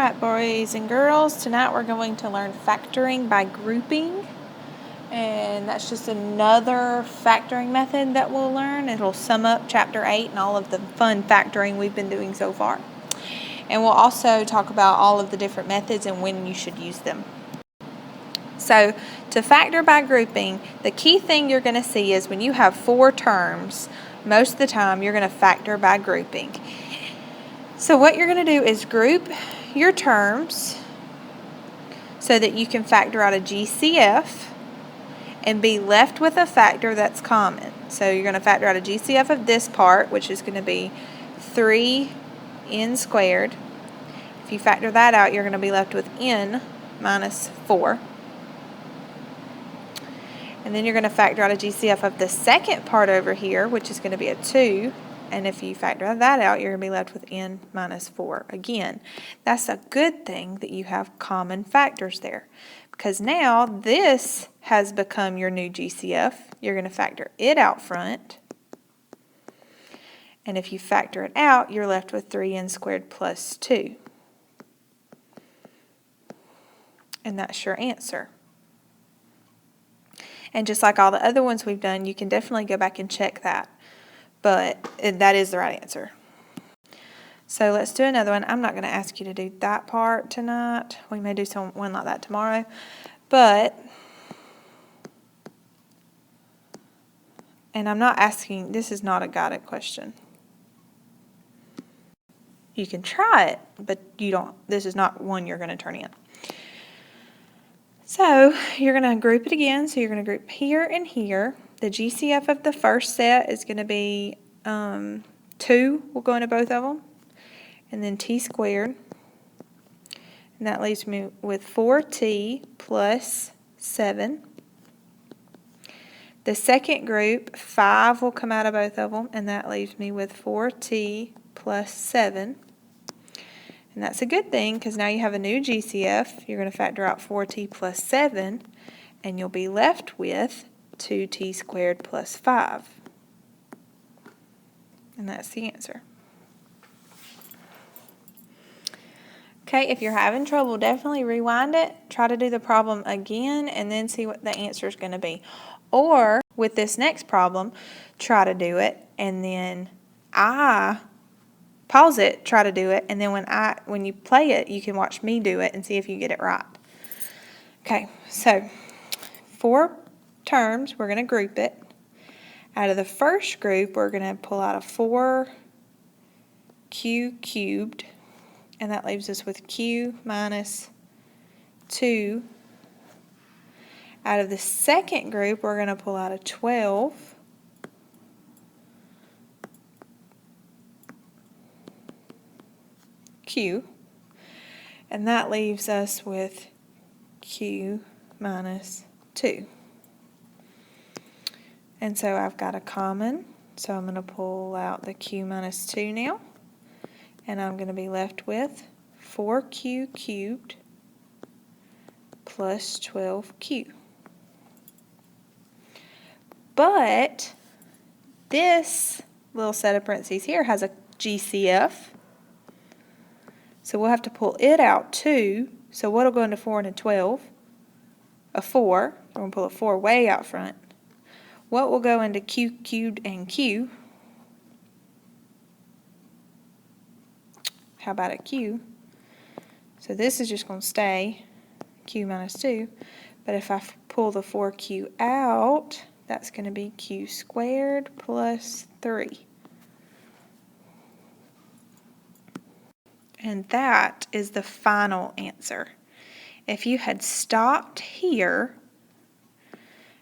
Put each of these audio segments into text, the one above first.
Alright, boys and girls, tonight we're going to learn factoring by grouping, and that's just another factoring method that we'll learn. It'll sum up Chapter 8 and all of the fun factoring we've been doing so far. And we'll also talk about all of the different methods and when you should use them. So, to factor by grouping, the key thing you're going to see is when you have four terms, most of the time you're going to factor by grouping. So what you're going to do is group your terms so that you can factor out a GCF and be left with a factor that's common. So you're going to factor out a GCF of this part, which is going to be 3n squared. If you factor that out, you're going to be left with n minus 4. And then you're going to factor out a GCF of the second part over here, which is going to be a 2. And if you factor that out, you're going to be left with n minus 4. Again, that's a good thing that you have common factors there, because now this has become your new GCF. You're going to factor it out front. And if you factor it out, you're left with 3n squared plus 2. And that's your answer. And just like all the other ones we've done, you can definitely go back and check that. But that is the right answer. So let's do another one. I'm not going to ask you to do that part tonight. We may do one like that tomorrow. But, and I'm not asking, this is not a guided question. You can try it, but you don't, this is not one you're going to turn in. So you're going to group it again. So you're going to group here and here. The GCF of the first set is going to be 2 will go into both of them, and then t squared. And that leaves me with 4t plus 7. The second group, 5 will come out of both of them, and that leaves me with 4t plus 7. And that's a good thing, because now you have a new GCF. You're going to factor out 4t plus 7, and you'll be left with 2t squared plus 5. And that's the answer. Okay, if you're having trouble, definitely rewind it, try to do the problem again, and then see what the answer is going to be. Or, with this next problem, try to do it, and then pause it, try to do it, and then when you play it, you can watch me do it and see if you get it right. Okay, so 4 terms, we're going to group it. Out of the first group, we're going to pull out a 4q cubed, and that leaves us with q minus 2. Out of the second group, we're going to pull out a 12 q, and that leaves us with q minus 2. And so I've got a common, so I'm going to pull out the q minus 2 now, and I'm going to be left with 4q cubed plus 12q. But this little set of parentheses here has a GCF, so we'll have to pull it out too. So what will go into 4 and a 12? A 4. We're going to pull a 4 way out front. What will go into q cubed and q? How about a q? So this is just going to stay q minus 2. But if I pull the 4q out, that's going to be q squared plus 3. And that is the final answer. If you had stopped here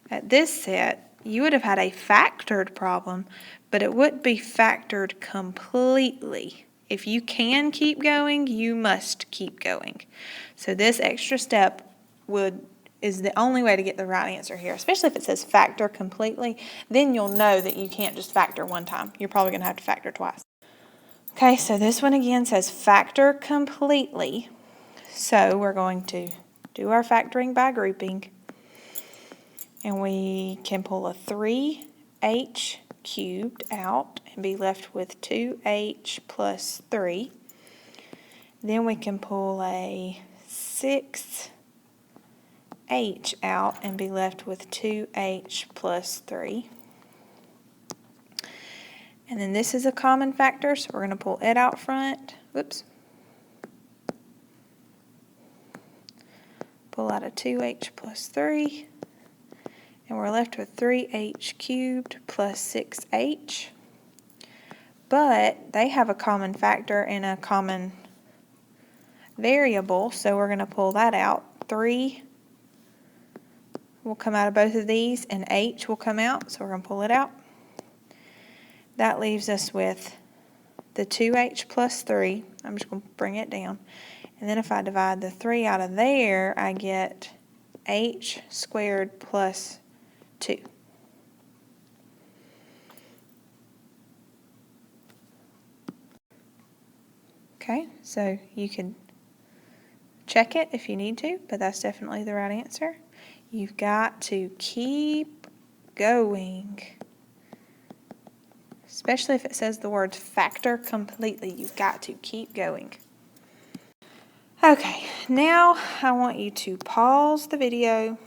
at this set, you would have had a factored problem, but it wouldn't be factored completely. If you can keep going, you must keep going. So this extra step is the only way to get the right answer here, especially if it says factor completely. Then you'll know that you can't just factor one time. You're probably going to have to factor twice. Okay, so this one again says factor completely. So we're going to do our factoring by grouping. And we can pull a 3h cubed out and be left with 2h plus 3. Then we can pull a 6h out and be left with 2h plus 3. And then this is a common factor, so we're going to pull it out front. Whoops. Pull out a 2h plus 3. And we're left with 3h cubed plus 6h. But they have a common factor and a common variable, so we're going to pull that out. 3 will come out of both of these, and h will come out, so we're going to pull it out. That leaves us with the 2h plus 3. I'm just going to bring it down. And then if I divide the 3 out of there, I get h squared plus 2. Okay, so you can check it if you need to, but that's definitely the right answer. You've got to keep going. Especially if it says the word factor completely, you've got to keep going. Okay, now I want you to pause the video,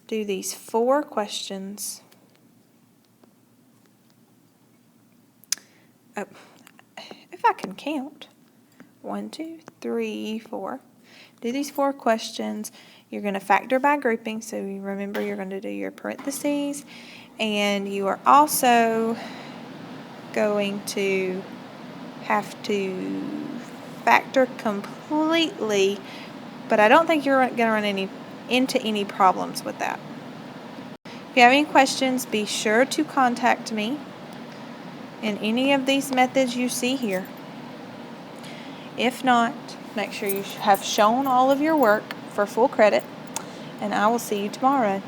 do these 4 questions. Oh, if I can count. 1, 2, 3, 4. Do these 4 questions. You're going to factor by grouping, so you remember you're going to do your parentheses, and you are also going to have to factor completely, but I don't think you're going to run into any problems with that. If you have any questions, be sure to contact me in any of these methods you see here. If not, make sure you have shown all of your work for full credit, and I will see you tomorrow.